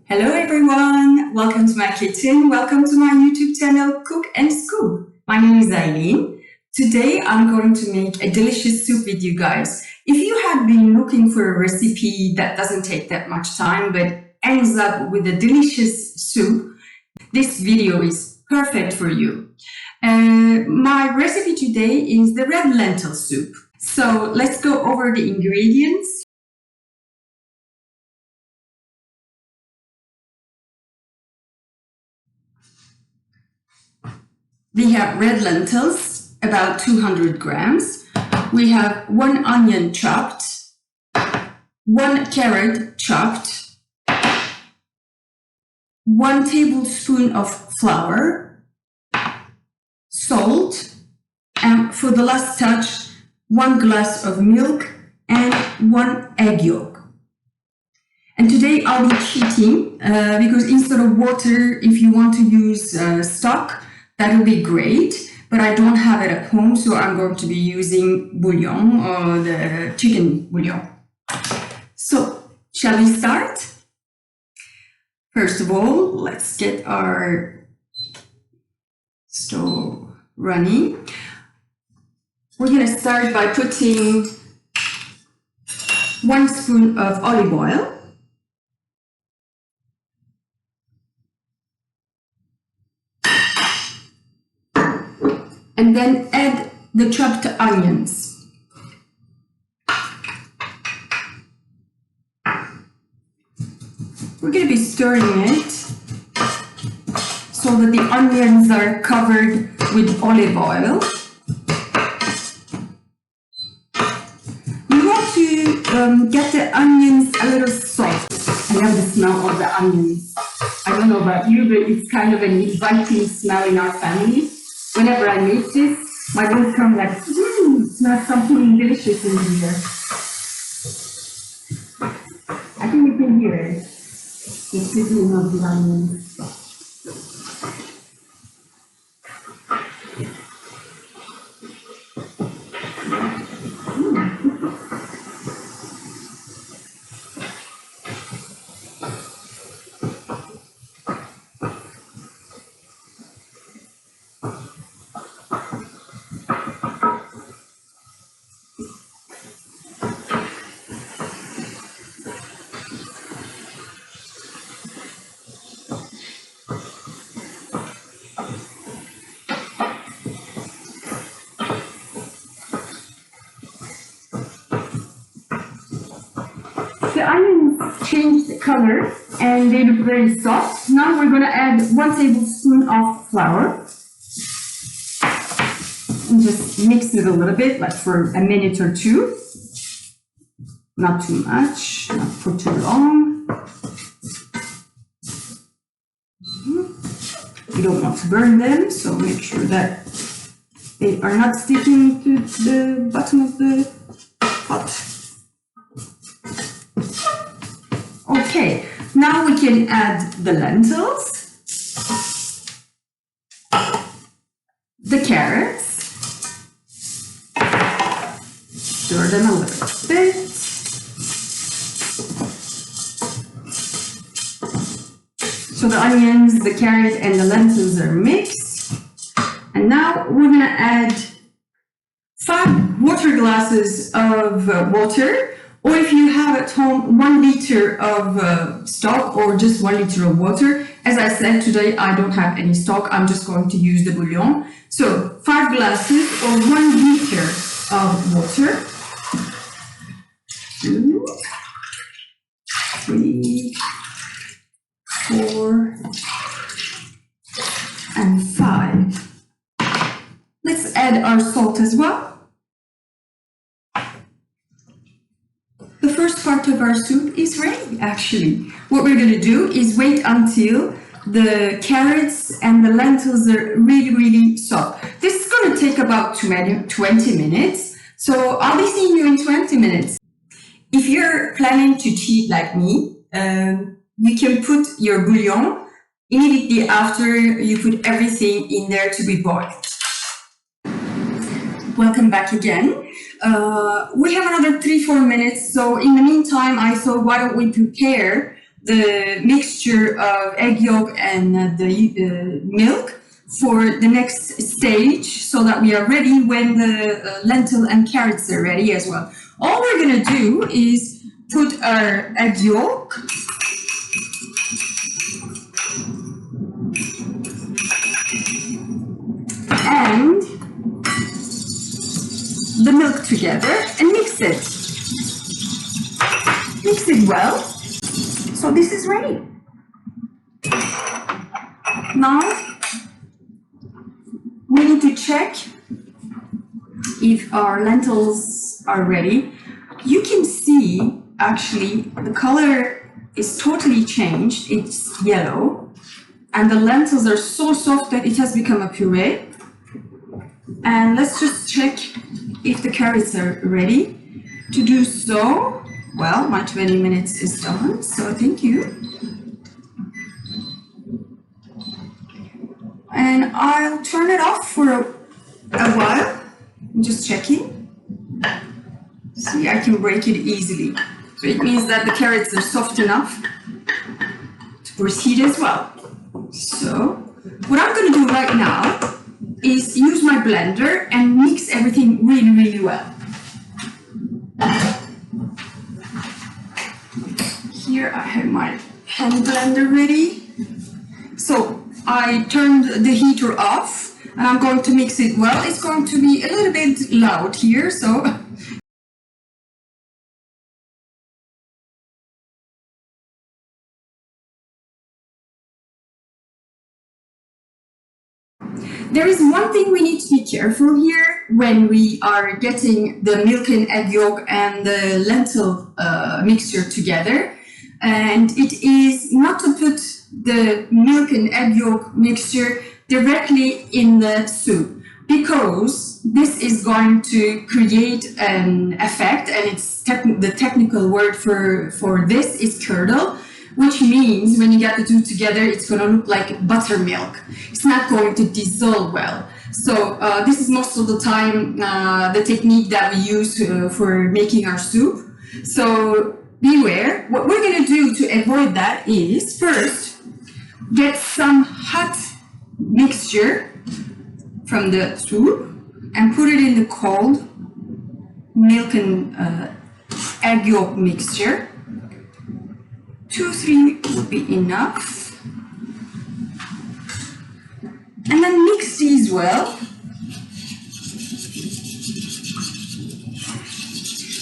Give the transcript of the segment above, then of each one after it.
Hello everyone, welcome to my kitchen, welcome to my YouTube channel Cook and Scoop. My name is Eileen. Today I'm going to make a delicious soup with you guys. If you have been looking for a recipe that doesn't take that much time but ends up with a delicious soup, this video is perfect for you. My recipe today is the red lentil soup. So let's go over the ingredients. We have red lentils, about 200 grams. We have 1 onion chopped, 1 carrot chopped, 1 tablespoon of flour, salt, and for the last touch, 1 glass of milk and 1 egg yolk. And today I'll be cheating because instead of water, if you want to use stock, that will be great, but I don't have it at home, so I'm going to be using bouillon or the chicken bouillon. So, shall we start? First of all, let's get our stove running. We're going to start by putting 1 spoon of olive oil. And then add the chopped onions. We're going to be stirring it so that the onions are covered with olive oil. You want to get the onions a little soft. I love the smell of the onions. I don't know about you, but it's kind of an inviting smell in our family. Whenever I make this, my boys come like, smells something delicious in here. I think you can hear it. The sizzling of the onions. The onions changed the color and they look very soft. Now we're going to add 1 tablespoon of flour and just mix it a little bit, like for a minute or two. Not too much, not for too long. You don't want to burn them, so make sure that they are not sticking to the bottom of the pot. Okay, now we can add the lentils, the carrots, stir them a little bit, so the onions, the carrot and the lentils are mixed, and now we're going to add 5 water glasses of water. Or if you have at home 1 liter of stock or just 1 liter of water. As I said, today I don't have any stock, I'm just going to use the bouillon. So 5 glasses or 1 liter of water. 2, 3, 4, and 5. Let's add our salt as well. The first part of our soup is ready, actually. What we're going to do is wait until the carrots and the lentils are really soft. This is going to take about 20 minutes, so I'll be seeing you in 20 minutes. If you're planning to cheat like me, you can put your bouillon immediately after you put everything in there to be boiled. Welcome back again. We have another 3-4 minutes, so in the meantime I thought, why don't we prepare the mixture of egg yolk and the milk for the next stage so that we are ready when the lentil and carrots are ready as well. All we're going to do is put our egg yolk and the milk together and mix it. Mix it well. So this is ready. Now we need to check if our lentils are ready. You can see actually the color is totally changed. It's yellow and the lentils are so soft that it has become a puree. And let's just check if the carrots are ready. To do so, well, my 20 minutes is done, so thank you. And I'll turn it off for a while. I'm just checking. See, I can break it easily. So it means that the carrots are soft enough to proceed as well. So what I'm going to do right now is use my blender and mix everything really, really well. Here I have my hand blender ready. So I turned the heater off and I'm going to mix it well. It's going to be a little bit loud here, so there is one thing we need to be careful here when we are getting the milk and egg yolk and the lentil mixture together. And it is not to put the milk and egg yolk mixture directly in the soup, because this is going to create an effect, and it's the technical word for this is curdle, which means when you get the two together, it's going to look like buttermilk. It's not going to dissolve well. So this is most of the time the technique that we use for making our soup. So beware. What we're going to do to avoid that is first get some hot mixture from the soup and put it in the cold milk and egg yolk mixture. 2-3 would be enough. And then mix these well.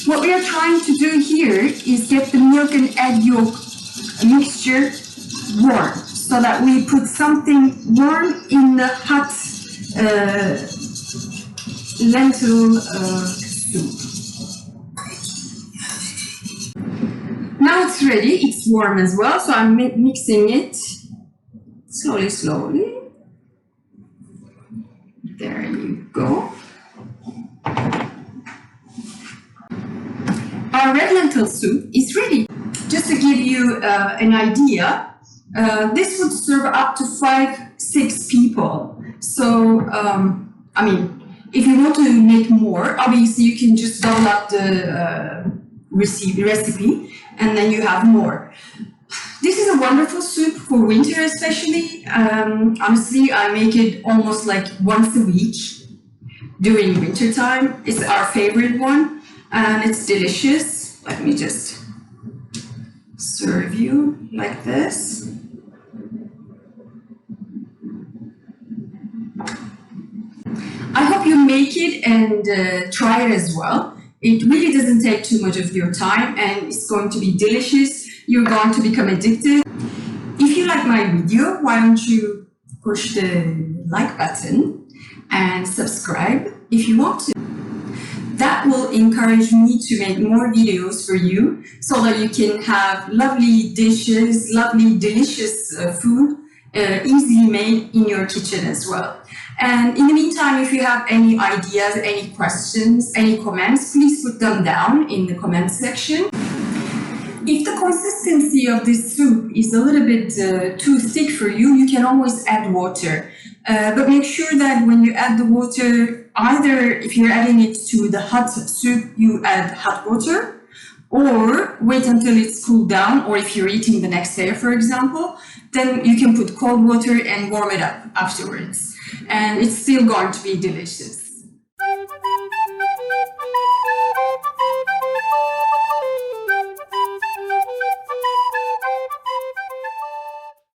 What we are trying to do here is get the milk and egg yolk mixture warm, so that we put something warm in the hot lentil soup. Now it's ready, it's warm as well, so I'm mixing it slowly, slowly. There you go. Our red lentil soup is ready. Just to give you an idea, this would serve up to 5-6 people. So, I mean, if you want to make more, obviously you can just double up the recipe and then you have more. This is a wonderful soup for winter especially. Honestly, I make it almost like once a week during winter time. It's our favorite one and it's delicious. Let me just serve you like this. I hope you make it and try it as well. It really doesn't take too much of your time and it's going to be delicious. You're going to become addicted. If you like my video, why don't you push the like button and subscribe if you want to. That will encourage me to make more videos for you so that you can have lovely dishes, lovely delicious food easily made in your kitchen as well. And in the meantime, if you have any ideas, any questions, any comments, please put them down in the comment section. If the consistency of this soup is a little bit too thick for you, you can always add water. But make sure that when you add the water, either if you're adding it to the hot soup, you add hot water, Or wait until it's cooled down, or if you're eating the next day, for example, then you can put cold water and warm it up afterwards. And it's still going to be delicious.